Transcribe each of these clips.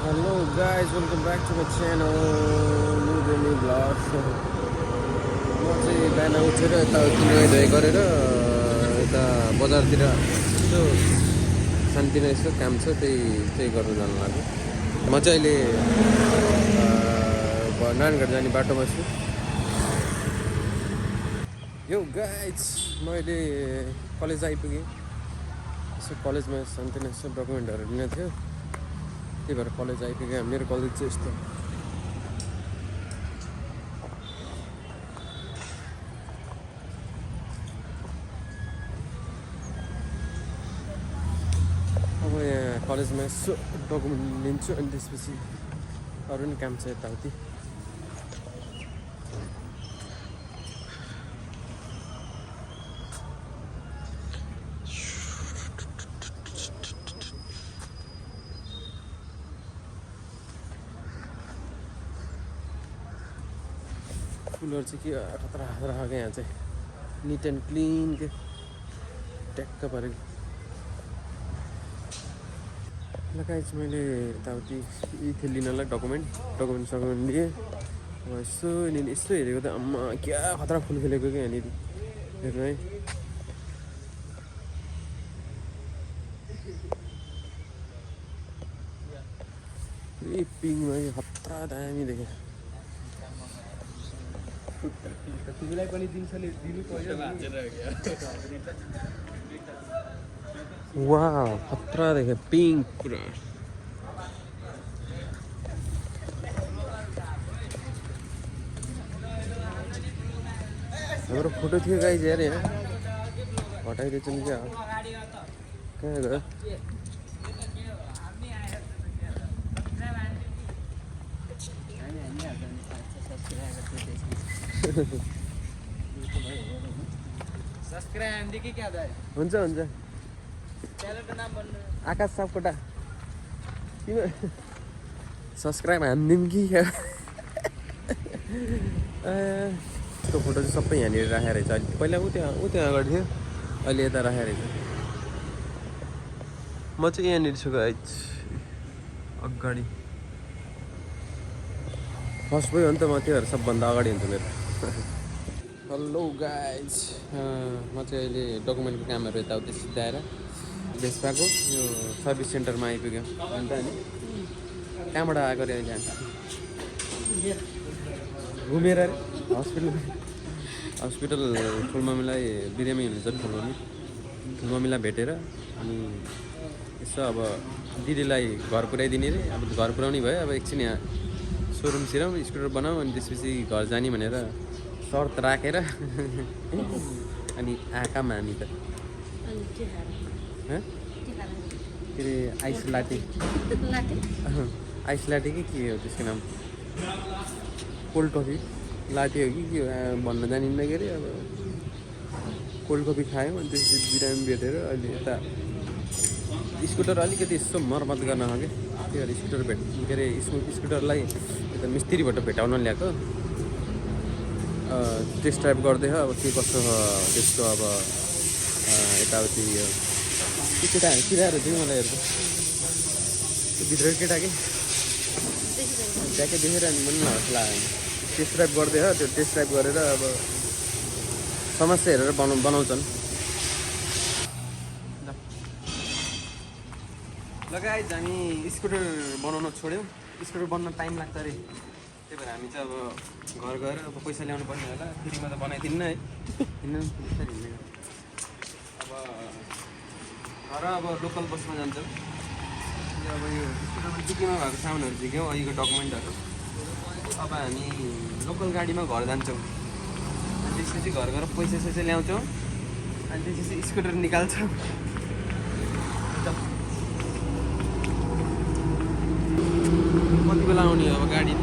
Hello guys, welcome back to my channel. New vlog. म चाहिँ बिहान उठेर यताउति नुहाइधुवाइ गरेर यता बजारतिर यसो शान्तिमा यसो काम छ त्यही गर्नु जानु लाग्यो। म चाहिँ अहिले नानगढ जाने बाटोमा छु। यो गाइज म अहिले कलेज आइपुगेँ। यसो कलेजमा शान्तिमा यसो डकुमेन्टहरू लिन थियो, त्यही भएर कलेज आइपुगेँ। मेरो कलेज चाहिँ यस्तो अब यहाँ कलेजमा यसो डकुमेन्ट लिन्छु अनि त्यसपछि अरू पनि काम छ यताउति। फुलहरू चाहिँ के खतरा खतरा यहाँ चाहिँ निट एन्ड क्लिन के ट्याक्क परेको। लगाएछ मैले यताउति यी थियो लिनलाई डकुमेन्ट लिएँ। अब यसो हेरेको त आम्मा क्या खतरा फुल खेलेको क्या यहाँनिर हेर्नु है। पिङमा खतरा दामी देखेँ। तिमीलाई पनि दिन्छ नि दिनु पर्यो। वाह खतरा देखेँ पिङ्क पुरा। हाम्रो फोटो थियो गाइज यार, यहाँ हटाइदिएछ नि क्या कहाँ गयो। हुन्छ आकाश सापकोटा किन सब्सक्राइब हानिदिउँ कि त्यो फोटो चाहिँ सबै यहाँनिर राखेर रहेछ। अहिले पहिला ऊ त्यहाँ अगाडि थियो, अहिले यता राखेर रहेछ। म चाहिँ यहाँनिर छु गाइज अगाडि। फर्स्ट भयो नि त म, त्यो भएर सबभन्दा अगाडि हुन्छ मेरो। हेलो गाइज, म चाहिँ अहिले डकुमेन्टको कामहरू यताउति सिधाएर भेस्पाको यो सर्भिस सेन्टरमा आइपुग्यो। अन्त अनि कहाँबाट आएको अरे अहिले घुमेर अरे हस्पिटल ठुलमम्मीलाई बिरामी हुनुहुन्छ। ठुलमम्मीलाई भेटेर अनि यसो अब दिदीलाई घर पुऱ्याइदिने अरे। अब घर पुऱ्याउने भयो, अब एकछिन यहाँ सोरुम स्कुटर बनाऊ अनि त्यसपछि घर जाने भनेर शर्त राखेर अनि आँखामा हामी त के अरे आइस लाटे कि के हो त्यसको नाम, कोल्ड कफी लाटे हो कि के हो भन्न जानिन्न के अरे। अब कोल्ड कफी खायौँ अनि त्यसपछि बिरामी भेटेर अहिले यता स्कुटर अलिकति यसो मर्मत गर्न हो कि, त्यही भएर स्कुटर के अरे स्कुटरलाई यता मिस्त्रीबाट भेटाउन ल्याएको। टेस्ट ड्राइभ गर्दै अब के कस्तो त्यसको अब यताउति केटाहरू चाहिँ मलाई हेर्छ त्यो भित्र केटा कि ट्याक्कै देखेर अनि पनि हौसला टेस्ट ड्राइभ गर्दै त्यो टेस्ट ड्राइभ गरेर अब समस्या हेरेर बनाउँछन्। लगायत हामी स्कुटर बनाउन छोड्यौँ। स्कुटर बन्न टाइम लाग्छ अरे, त्यही भएर हामी चाहिँ अब घर गएर अब पैसा ल्याउनु पर्ने होला। फ्रीमा त बनाइदिन्न है, अब लोकल बसमा जान्छौँ। अब यो स्कुटरमा डिक्कीमा भएको सामानहरू झिक्यौँ, अहिलेको डकुमेन्टहरू। अब हामी लोकल गाडीमा घर जान्छौँ अनि त्यसपछि घर गएर पैसा ल्याउँछौँ अनि त्यसपछि स्कुटर निकाल्छौँ। कति बेला आउने अब गाडी?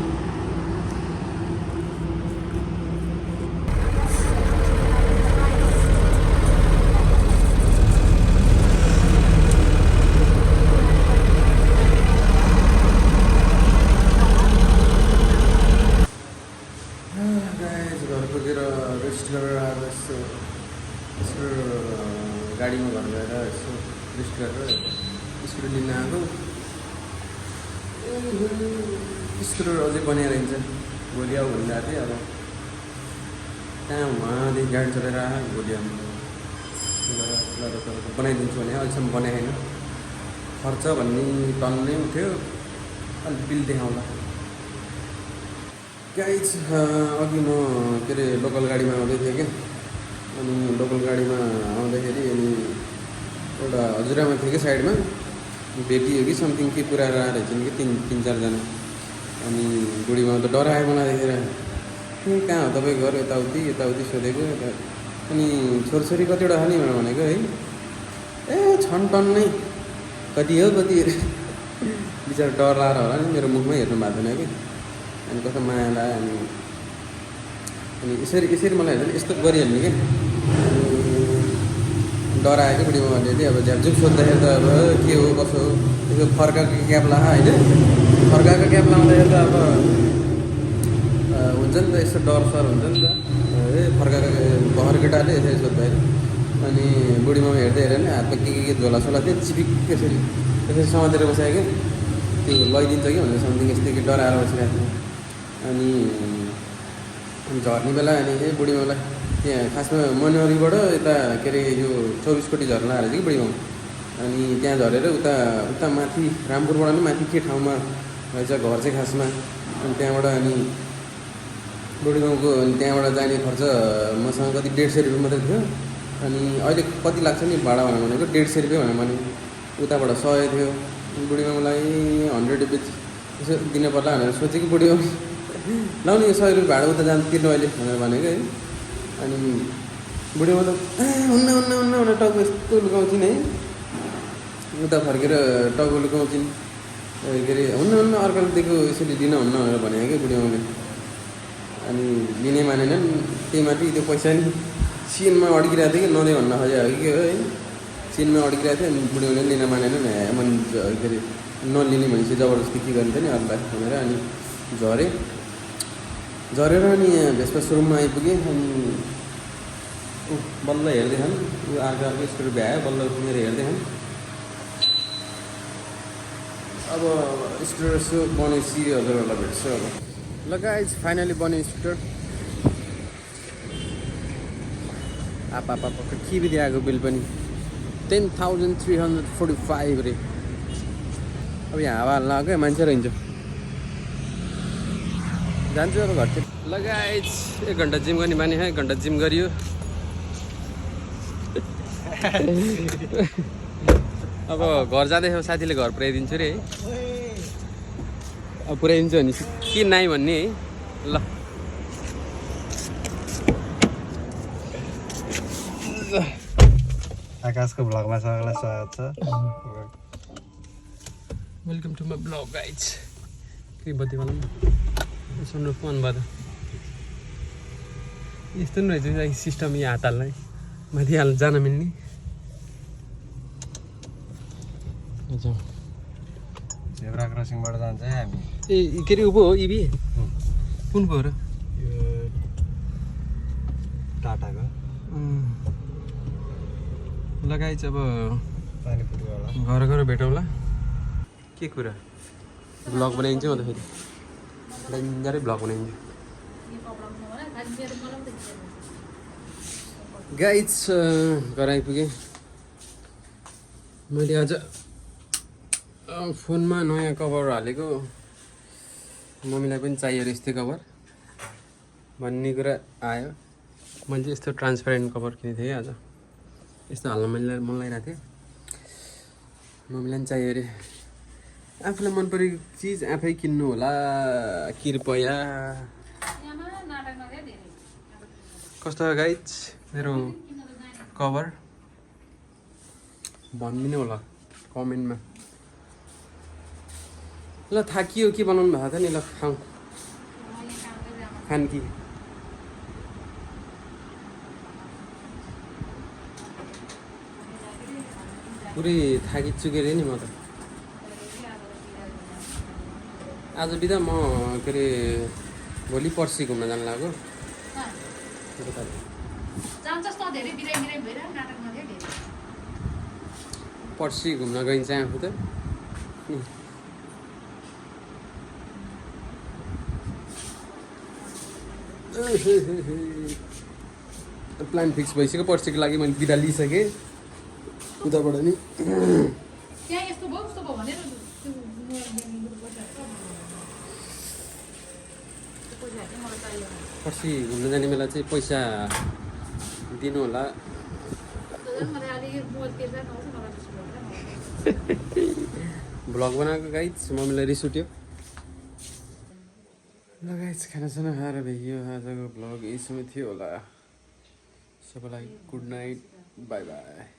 घर पुगेर रेस्ट गरेर अब यसो गाडीमा घर गएर यसो रेस्ट गरेर स्कुटर लिन आएको। स्कुटर अझै बनाएर हिँड्छ भोलि आऊ भनिरहेको थिएँ अब कहाँ उहाँदेखि गाडी चलाएर आयो भोलि बनाइदिन्छु भने अहिलेसम्म बनाएन खर्च भन्ने टन्नै उठ्यो अलिक बिल देखाउँला गाइज अघि म के अरे लोकल गाडीमा आउँदै थिएँ क्या अनि लोकल गाडीमा आउँदाखेरि अनि एउटा हजुरआमा थियो कि साइडमा भेटियो कि समथिङ के कुरा रहेछ नि कि तिन चारजना अनि बुढीमा त डरायो मलाई देखेर कहाँ हो तपाईँको घर यताउति सोधेको अनि छोरछोरी कतिवटा खाने भनेको है ए छन् टन्नै कति हो कति बिचरा डर लाएर होला नि मेरो मुखमै हेर्नु भएको थिएन कि अनि कस्तो माया लाग्यो अनि यसरी मलाई हेर्छ नि यस्तो गरिहाल्ने कि डरायो कि बुढी ममाले चाहिँ अब झ्यापझुप सोद्धाखेरि त अब के हो कसो हो त्यो फर्काएको क्याब ला होइन फर्काएको क्याब लाउँदाखेरि त अब हुन्छ नि त यस्तो डर सर हुन्छ नि त ए फर्काएको भर्खर केटाले यसरी सोद्धाखेरि अनि बुढी ममा हेर्दै हेरेर नि हातमा के झोलासोला थियो चिपिक त्यसरी समातेर बसायो कि त्यो लैदिन्छ कि भनेर समथिङ यस्तै कि डराएर बसिरहेको थियो अनि झर्ने बेला अनि बुढीमालाई त्यहाँ खासमा मनहरीबाट यता के अरे यो 24 कोटी झर्न आएर चाहिँ कि बुढीमा अनि त्यहाँ झरेर उता माथि रामपुरबाट नि माथि के ठाउँमा रहेछ घर चाहिँ खासमा अनि त्यहाँबाट अनि बुढीगाउँको अनि त्यहाँबाट जाने खर्च मसँग कति 150 रुपियाँ मात्रै थियो अनि अहिले कति लाग्छ नि भाडा भनेको 150 रुपियाँ भने उताबाट 100 थियो बुढीमालाई 100 रुपियाँ यसो दिन पर्ला भनेर सोचेँ कि बुढीमा लाउने 100 रुपियाँ भाडा उता जानु तिर्नु अहिले भनेर भनेको है अनि बुढीमा त हुन्न भनेर टाउको यस्तो लुकाउँछिन् है उता फर्केर टाउको लुकाउँछिन् के अरे हुन्न अर्काले दिएको यसरी लिन हुन्न भनेर भनेको कि बुढीमाले अनि लिने मानेनन् त्यही माथि त्यो पैसा नि सिनमा अड्किरहेको थियो कि नदिए भन्न खोजेको हो कि के हो है सिनमा अड्किरहेको थियो अनि बुढीमाले लिन मानेनन् मन के अरे नलिने भनेपछि जबरजस्ती के गरिन्छ नि अरूलाई भनेर अनि झरेर अनि यहाँ भेस्पा सोरुममा आइपुगेँ अनि बल्ल हेर्दैछन् यो अर्को स्कुटर भ्यायो बल्ल मेरो हेर्दैछन् अब स्कुटर यसो बनाएपछि हजुरहरूलाई भेट्छु अब ल गाइज फाइनली बन्यो स्कुटर आपापापा के बिदि आएको बिल पनि 10,345 रे अब यहाँ हावा हाल्न आएको मान्छे रहन्छ जान्छु अब घरतिर ल गाइज 1 घन्टा जिम गर्ने बानी 1 घन्टा जिम गरियो अब घर जाँदैछ साथीले घर पुऱ्याइदिन्छु रे है अब पुऱ्याइदिन्छु भने के नाइ भन्ने है ल आकाशको भ्लगमा सबैलाई स्वागत छ welcome to my blog guys के बत्ती बनाउँ सुन्नु फोन भयो यस्तो नि रहेछ सिस्टम यहाँ हात हाल्न माथि जान मिल्ने जेब्रा क्रसिङबाट जान्छ है हामी ए के अरे उँभो हो इभी कुन पो हो र यो टाटाको लगाइ चाहिँ अब पानीपुरीवाला घर भेटौँला के कुरा ब्लग बनाइदिन्छु म त फेरि डेन्जरै ब्लग बनाइदिन्छु गाइज घर आइपुगेँ मैले आज फोनमा नयाँ कभर हालेको मम्मीलाई पनि चाहियो अरे यस्तै कभर भन्ने कुरा आयो मैले चाहिँ यस्तो ट्रान्सपेरेन्ट कभर किनेको थिएँ आज यस्तो हाल्न मन लागिरहेको थिएँ मम्मीलाई पनि चाहियो अरे आफूलाई मन परेको चिज आफै किन्नु होला कृपया कस्तो गाइज मेरो कभर भनिदिनु होला कमेन्टमा ल थाकियो के बनाउनु भएको थियो नि ल खाउँ खान कि पुरै थाकिचुकेँ अरे नि म त आज बिदा म के अरे भोलि पर्सि घुम्न जानु लाग्यो पर्सि घुम्न गइन्छ आफू त प्लान फिक्स भइसक्यो पर्सिको लागि मैले बिदा लिइसकेँ उताबाट नि त्यहाँ यस्तो भयो उस्तो भयो भनेर त्यो मोबाइल गेमिङ ग्रुपबाट पैसा चाहिँ मलाई चाहियो पर्सि घुम्न जाने बेला चाहिँ पैसा दिनु होला मलाई अलिक मोबाइल तिर्दा नआउँछ मलाई त्यस्तो भन्छ भ्लग बनाएको गाइज मम्मीलाई रिस उठ्यो ल गाइज खानासाना खाएर भ्याइयो आजको भ्लग यही समय थियो होला सबैलाई गुड नाइट बाई बाई